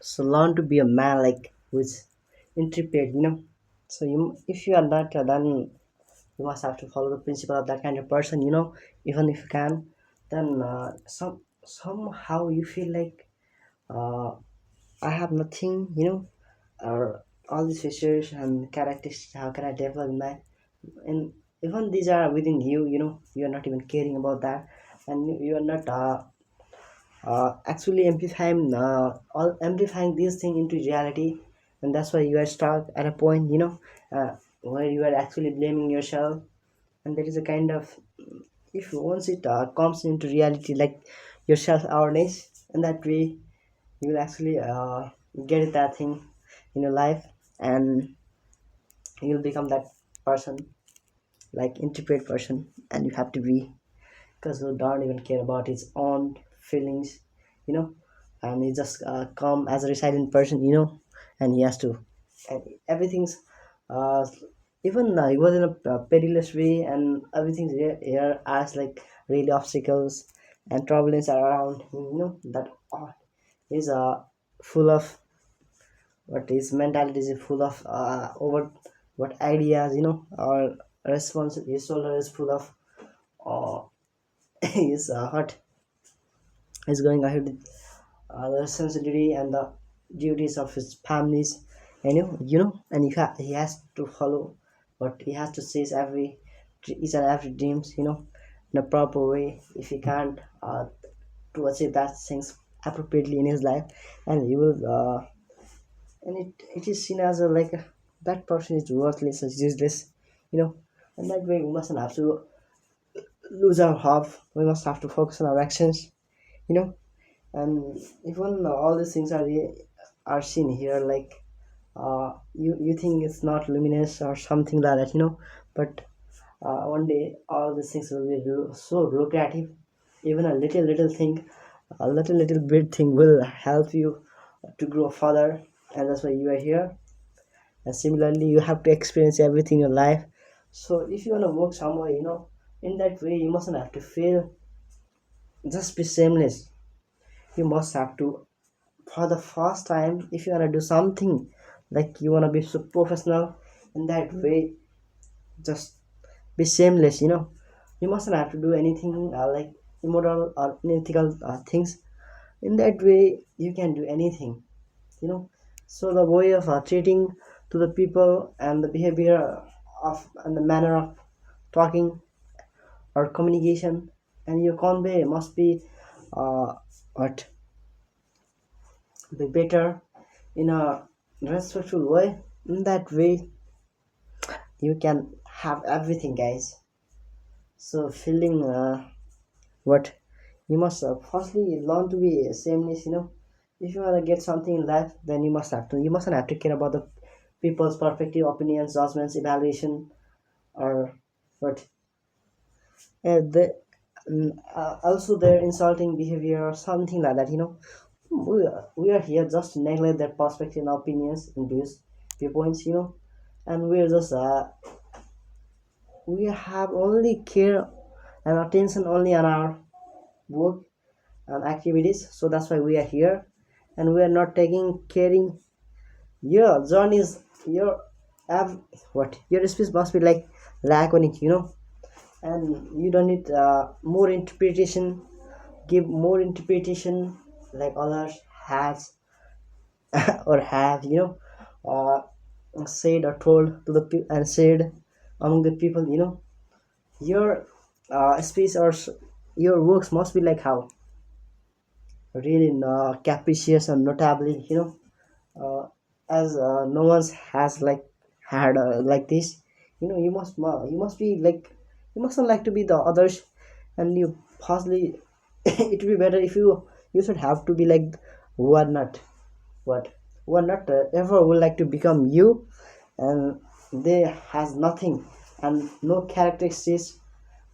So learn to be a man like who's intrepid. So if you are not, then you must have to follow the principle of that kind of person. Even if you can, then somehow you feel like, uh, I have nothing. Or all these features and characteristics, how can I develop in my, and even these are within you. You are not even caring about that, and you are not actually amplifying this thing into reality. And that's why you are stuck at a point, where you are actually blaming yourself. And there is a kind of, if once it comes into reality, like your self-awareness, and that way you will actually get that thing in your life, and you'll become that person, like interpret person. And you have to be, because who don't even care about his own feelings, you know and he just come as a resilient person, and he has to, and everything's uh, even he was in a perilous way, and everything's here as like really obstacles and turbulence are around him, that is full of, what his mentality is full of over what ideas, or response. His shoulder is full of uh, his heart is going ahead with the responsibility and the duties of his families. And he has to follow, but he has to seize each and every dreams, in a proper way. If he can't to achieve that things appropriately in his life, and he will and it is seen as a like that person is worthless, is useless. And that way we mustn't have to lose our hope. We must have to focus on our actions. And even all these things are seen here, like you think it's not luminous or something like that, but one day all these things will be so lucrative. Even a little thing, a little bit thing will help you to grow further. And that's why you are here. And similarly, you have to experience everything in your life. So if you want to work somewhere, in that way you mustn't have to fail. Just be shameless. You must have to, for the first time, if you want to do something, like you want to be so professional in that way, just be shameless. You mustn't have to do anything like immoral or unethical things. In that way you can do anything. So the way of treating to the people, and the behavior of, and the manner of talking or communication, and your convey must be uh, what be better in a respectful way. In that way you can have everything, guys. So feeling what you must firstly learn to be sameness. If you want to get something in life, then you mustn't have to care about the people's perspective, opinions, judgments, evaluation, or what also their insulting behavior or something like that. We are here just to neglect their perspective and opinions and viewpoints. And we're just we have only care and attention only on our work and activities. So that's why we are here, and we are not taking caring. Your journey is your what your speech must be like laconic. And you don't need more interpretation. Give more interpretation, like others has or have said or told to the and said among the people. Your speech or your works must be like how really capricious and notably, uh, as no one's has like had like this. You must be like, you mustn't like to be the others. And you possibly it would be better if you should have to be like who are not what who are not ever would like to become you. And they has nothing and no characteristics,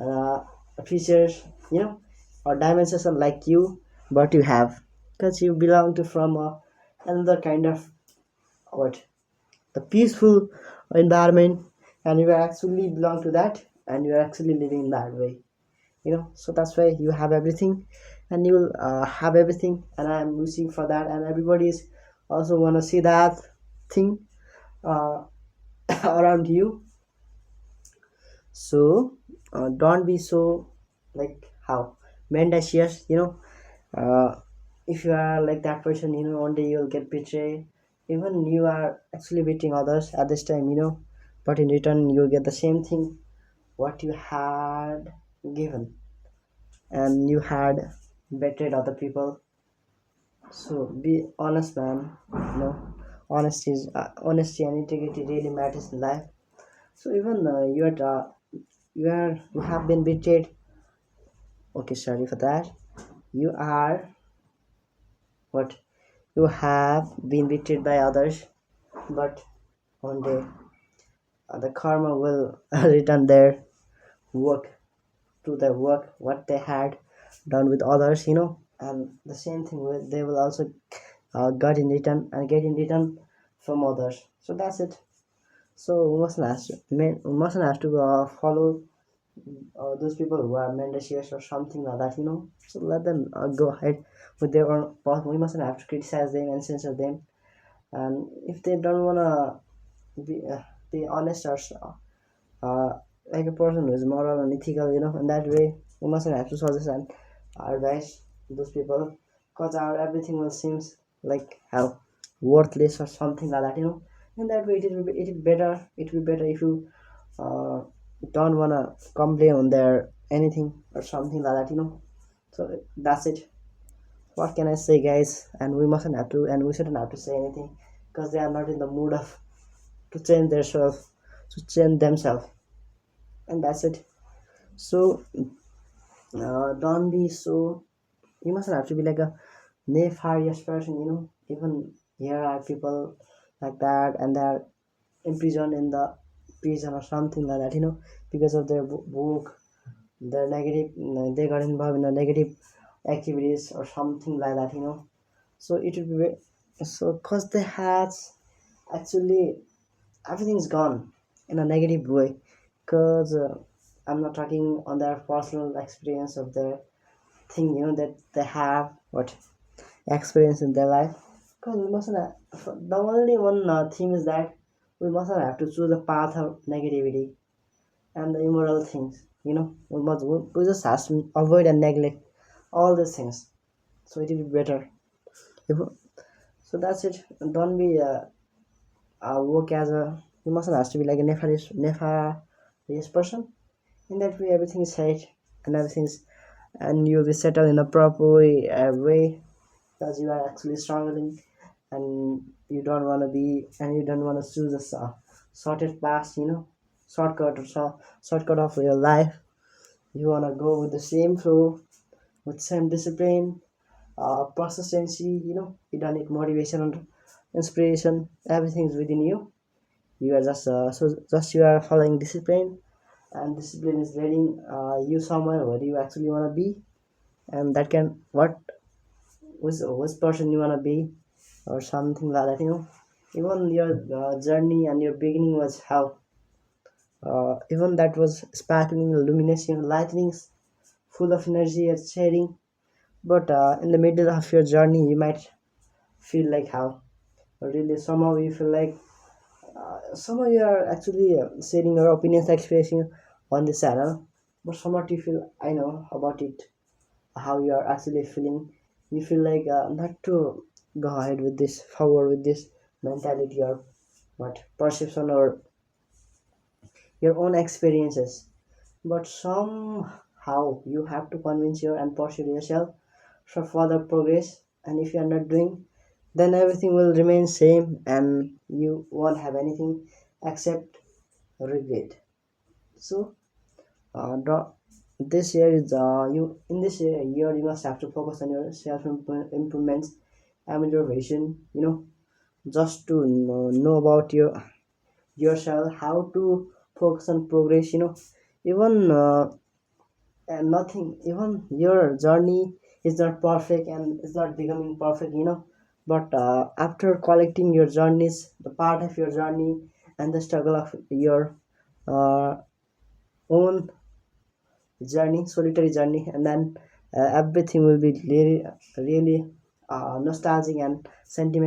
uh, features, or dimensions are like you, but you have, because you belong to from another kind of what the peaceful environment, and you actually belong to that, and you are actually living in that way. So that's why you have everything, and you will have everything, and I'm wishing for that, and everybody is also want to see that thing uh, around you. So don't be so like how mendacious, if you are like that person, one day you'll get betrayed. Even you are actually beating others at this time, but in return you'll get the same thing what you had given, and you had betrayed other people. So be honest, man. Honesty and integrity really matters in life. So even you have been betrayed. Okay, sorry for that. You are what you have been betrayed by others, but one day the karma will return their work to the work what they had done with others, and the same thing will they will also get in return from others. So that's it. So we mustn't have to follow those people who are mendacious or something like that, So let them go ahead with their own path. We mustn't have to criticize them and censor them. And if they don't wanna be honest or uh, like a person who is moral and ethical, in that way, we mustn't have to suggest and advise those people, because our everything will seems like how worthless or something like that, In that way, it will be better if you uh, don't wanna complain on their anything or something like that, So that's it. What can I say, guys? And we mustn't have to, and we shouldn't have to say anything, because they are not in the mood of to change themselves, and that's it. So don't be so. You mustn't have to be like a nefarious person, Even here are people like that, and they're imprisoned in the prison or something like that, because of their book, their negative. They got involved in the negative activities or something like that, So it would be so cause they had actually everything's gone in a negative way, because I'm not talking on their personal experience of their thing, that they have what experience in their life, because we mustn't the only one thing is that we mustn't have to choose the path of negativity and the immoral things, we just have to avoid and neglect all these things, so it will be better if, so that's it. Don't be work as a, you mustn't have to be like a nefarious person. In that way, everything is right, and everything's, and you'll be settled in a proper way, because you are actually struggling, and you don't want to choose a sorted path, shortcut or shortcut of your life. You want to go with the same flow, with same discipline, persistency. You don't need motivation and inspiration. Everything is within you. You are just you are following discipline, and discipline is leading you somewhere where you actually want to be, and that can what which person you want to be or something like that, even your journey and your beginning was how even that was sparkling, luminous, lightnings, full of energy and sharing, but in the middle of your journey you might feel like how really somehow you feel like some of you are actually sharing your opinions, expressing on this channel, but somewhat you feel, I know about it, how you are actually feeling. You feel like not to go ahead with this, forward with this mentality or what perception or your own experiences. But somehow you have to convince your and pursue yourself for further progress. And if you are not doing, then everything will remain same, and you won't have anything except regret. So draw this year is you in this year you must have to focus on your self improvements and your vision, just to know about yourself, how to focus on progress, even and nothing, even your journey is not perfect and it's not becoming perfect, but after collecting your journeys, the part of your journey and the struggle of your uh, own journey, solitary journey, and then everything will be really, really nostalgic and sentimental.